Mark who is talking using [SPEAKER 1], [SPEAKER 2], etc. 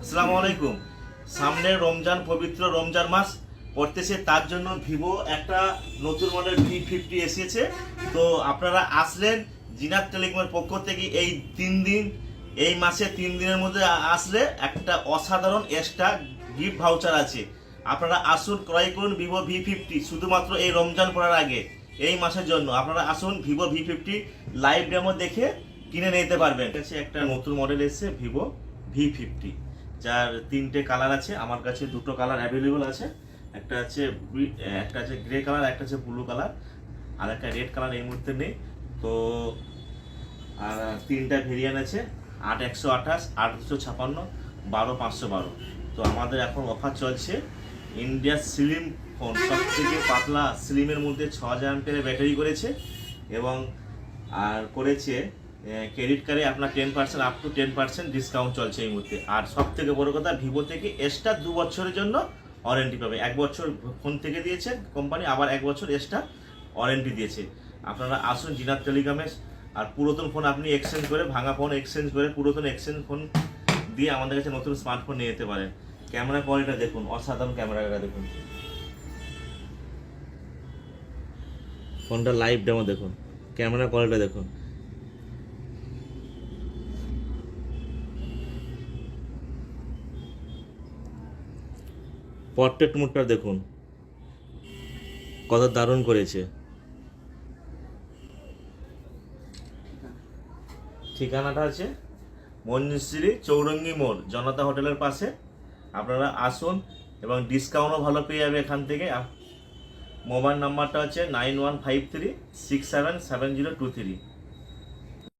[SPEAKER 1] আসসালামু আলাইকুম। সামনে রমজান, পবিত্র রমজান মাস পড়তেছে, তার জন্য ভিভো একটা নতুন মডেল V50 এসেছে। তো আপনারা আসলেন জিনাত টেলিকমের পক্ষ থেকে এই মাসে 3 দিনের মধ্যে আসলে একটা অসাধারণ এক্সট্রা গিফট ভাউচার আছে। আপনারা আসুন, ক্রয় করুন ভিভো V50 শুধুমাত্র এই রমজান পড়ার আগে, এই মাসের জন্য। আপনারা আসুন, ভিভো V50 লাইভ ডেমো দেখে কিনে নিতে পারবেন। একটা নতুন মডেল এসেছে ভিভো V50, যার 3টে কালার আছে। আমার কাছে 2টো কালার অ্যাভেলেবল আছে। একটা আছে গ্রে কালার, একটা আছে ব্লু কালার, আর একটা রেড কালার এই মুহূর্তে নেই। তো আর 3টা ভেরিয়েন্ট আছে, 8/128, 8/256, 12/512। তো আমাদের এখন অফার চলছে। ইন্ডিয়া স্লিম ফোন, সব থেকে পাতলা স্লিমের মধ্যে 6000 অ্যাম্পিয়ারের ব্যাটারি করেছে, এবং আর করেছে ক্রেডিট কার্ডে আপনার 10% আপ টু 10% ডিসকাউন্ট চলছে এই মুহূর্তে। আর সব থেকে বড় কথা, ভিভো থেকে এক্সট্রা 2 বছরের জন্য ওয়ারেন্টি পাবে। 1 বছর ফোন থেকে দিয়েছে কোম্পানি, আবার 1 বছর এক্সট্রা ওয়ারেন্টি দিয়েছে। আপনারা আসুন জিনাত টেলিকমে। আর পুরাতন ফোন আপনি এক্সচেঞ্জ করে, ভাঙা ফোন এক্সচেঞ্জ করে, পুরাতন এক্সচেঞ্জ ফোন দিয়ে আমাদের কাছে নতুন স্মার্টফোন নিয়ে যেতে পারেন। ক্যামেরা কোয়ালিটিটা দেখুন, অসাধারণ ক্যামেরাটা দেখুন। ফোনটা লাইভ ডেমো দেখুন, ক্যামেরা কোয়ালিটিটা দেখুন। পোর্ট্রেট মোডটা দেখুন, কত দারুণ করেছে। ঠিকানাটা আছে মঞ্জুশ্রী চৌরঙ্গি মোড়, জনতা হোটেলের পাশে। আপনারা আসুন, এবং ডিসকাউন্টও ভালো পেয়ে যাবে এখান থেকে। মোবাইল নাম্বারটা হচ্ছে 9153677023।